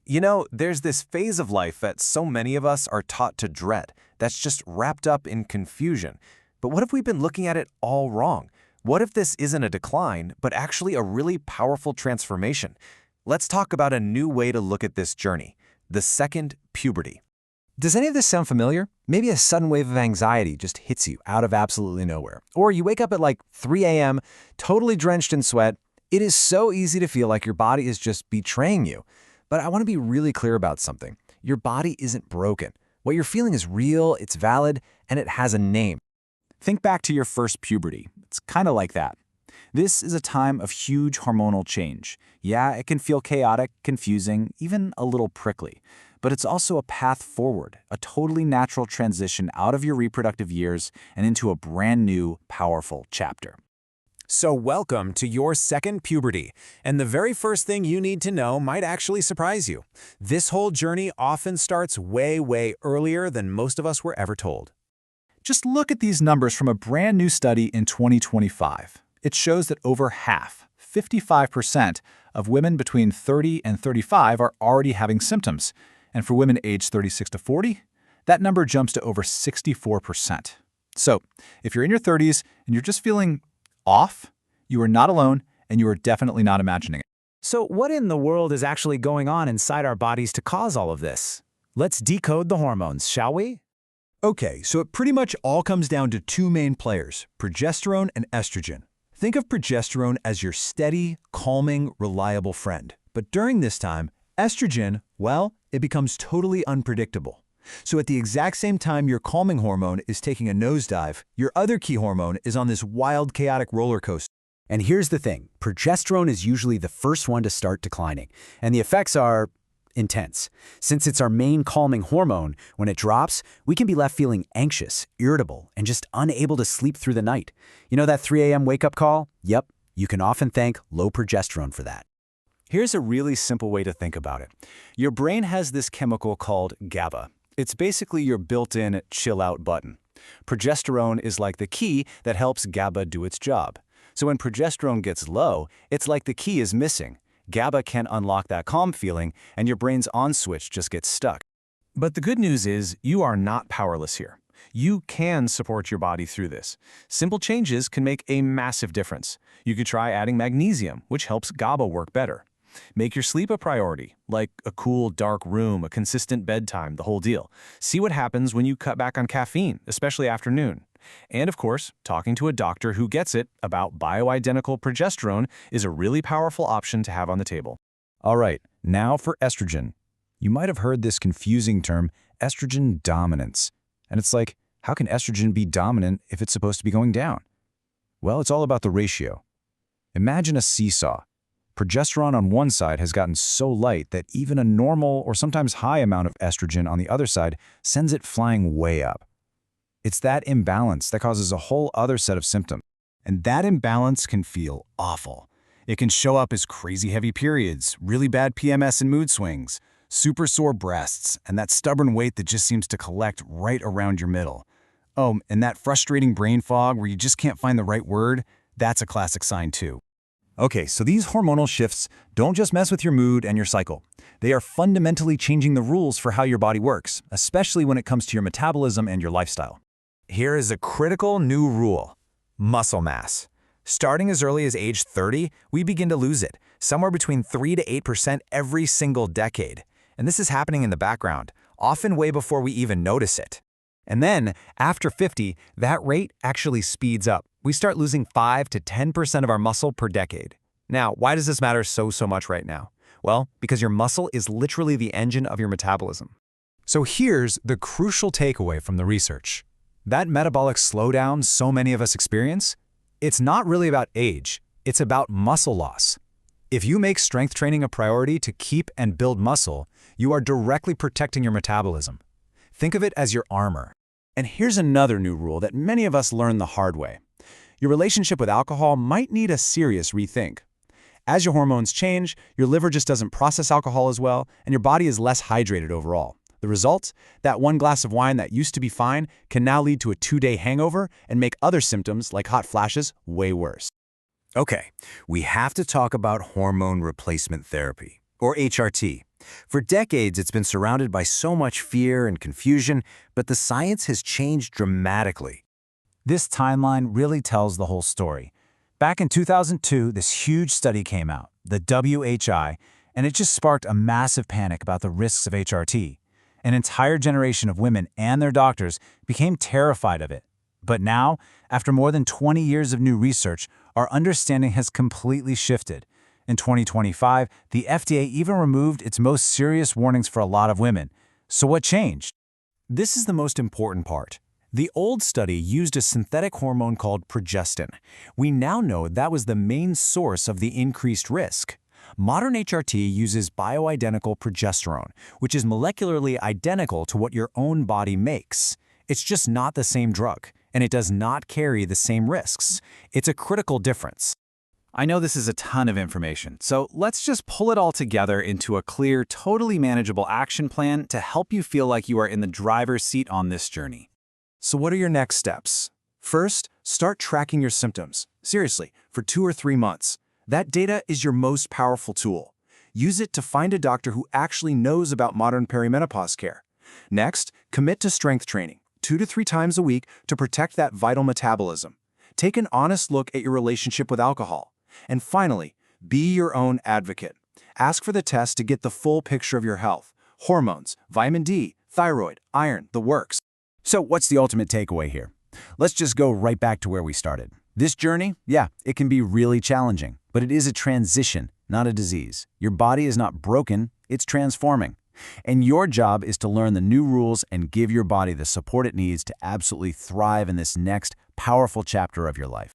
There's this phase of life that so many of us are taught to dread, that's just wrapped up in confusion. But what if we've been looking at it all wrong? What if this isn't a decline, but actually a really powerful transformation? Let's talk about a new way to look at this journey, the second puberty. Does any of this sound familiar? Maybe a sudden wave of anxiety just hits you out of absolutely nowhere. Or you wake up at like 3 a.m., totally drenched in sweat. It is so easy to feel like your body is just betraying you. But I want to be really clear about something. Your body isn't broken. What you're feeling is real, it's valid, and it has a name. Think back to your first puberty. It's kind of like that. This is a time of huge hormonal change. Yeah, it can feel chaotic, confusing, even a little prickly. But it's also a path forward, a totally natural transition out of your reproductive years and into a brand new, powerful chapter. So welcome to your second puberty, and the very first thing you need to know might actually surprise you. This whole journey often starts way earlier than most of us were ever told. Just look at these numbers from a brand new study in 2025. It shows that over half, 55%, of women between 30 and 35 are already having symptoms. And for women aged 36 to 40, that number jumps to over 64%. So, if you're in your 30s and you're just feeling off, you are not alone, and you are definitely not imagining it. So what in the world is actually going on inside our bodies to cause all of this? Let's decode the hormones, shall we? Okay, so it pretty much all comes down to two main players, progesterone and estrogen. Think of progesterone as your steady, calming, reliable friend. But during this time, estrogen, well, it becomes totally unpredictable. So at the exact same time your calming hormone is taking a nosedive, your other key hormone is on this wild, chaotic roller coaster. And here's the thing, progesterone is usually the first one to start declining, and the effects are intense. Since it's our main calming hormone, when it drops, we can be left feeling anxious, irritable, and just unable to sleep through the night. You know that 3 a.m. wake-up call? Yep, you can often thank low progesterone for that. Here's a really simple way to think about it. Your brain has this chemical called GABA. It's basically your built-in chill-out button. Progesterone is like the key that helps GABA do its job. So when progesterone gets low, it's like the key is missing. GABA can't unlock that calm feeling, and your brain's on switch just gets stuck. But the good news is you are not powerless here. You can support your body through this. Simple changes can make a massive difference. You could try adding magnesium, which helps GABA work better. Make your sleep a priority, like a cool, dark room, a consistent bedtime, the whole deal. See what happens when you cut back on caffeine, especially afternoon. And of course, talking to a doctor who gets it about bioidentical progesterone is a really powerful option to have on the table. All right, now for estrogen. You might have heard this confusing term, estrogen dominance. And it's like, how can estrogen be dominant if it's supposed to be going down? Well, it's all about the ratio. Imagine a seesaw. Progesterone on one side has gotten so light that even a normal or sometimes high amount of estrogen on the other side sends it flying way up. It's that imbalance that causes a whole other set of symptoms. And that imbalance can feel awful. It can show up as crazy heavy periods, really bad PMS and mood swings, super sore breasts, and that stubborn weight that just seems to collect right around your middle. Oh, and that frustrating brain fog where you just can't find the right word, that's a classic sign too. Okay, so these hormonal shifts don't just mess with your mood and your cycle. They are fundamentally changing the rules for how your body works, especially when it comes to your metabolism and your lifestyle. Here is a critical new rule: muscle mass. Starting as early as age 30, we begin to lose it, somewhere between 3 to 8% every single decade. And this is happening in the background, often way before we even notice it. And then, after 50, that rate actually speeds up. We start losing 5 to 10% of our muscle per decade. Now, why does this matter so much right now? Well, because your muscle is literally the engine of your metabolism. So here's the crucial takeaway from the research. That metabolic slowdown so many of us experience, it's not really about age, it's about muscle loss. If you make strength training a priority to keep and build muscle, you are directly protecting your metabolism. Think of it as your armor. And here's another new rule that many of us learn the hard way. Your relationship with alcohol might need a serious rethink. As your hormones change, your liver just doesn't process alcohol as well, and your body is less hydrated overall. The result? That one glass of wine that used to be fine can now lead to a 2-day hangover and make other symptoms, like hot flashes, way worse. Okay, we have to talk about hormone replacement therapy, or HRT. For decades, it's been surrounded by so much fear and confusion, but the science has changed dramatically. This timeline really tells the whole story. Back in 2002, this huge study came out, the WHI, and it just sparked a massive panic about the risks of HRT. An entire generation of women and their doctors became terrified of it. But now, after more than 20 years of new research, our understanding has completely shifted. In 2025, the FDA even removed its most serious warnings for a lot of women. So what changed? This is the most important part. The old study used a synthetic hormone called progestin. We now know that was the main source of the increased risk. Modern HRT uses bioidentical progesterone, which is molecularly identical to what your own body makes. It's just not the same drug, and it does not carry the same risks. It's a critical difference. I know this is a ton of information, so let's just pull it all together into a clear, totally manageable action plan to help you feel like you are in the driver's seat on this journey. So what are your next steps? First, start tracking your symptoms. Seriously, for 2 or 3 months. That data is your most powerful tool. Use it to find a doctor who actually knows about modern perimenopause care. Next, commit to strength training, 2 to 3 times a week to protect that vital metabolism. Take an honest look at your relationship with alcohol. And finally, be your own advocate. Ask for the test to get the full picture of your health. Hormones, vitamin D, thyroid, iron, the works. So what's the ultimate takeaway here? Let's just go right back to where we started. This journey, yeah, it can be really challenging, but it is a transition, not a disease. Your body is not broken, it's transforming. And your job is to learn the new rules and give your body the support it needs to absolutely thrive in this next powerful chapter of your life.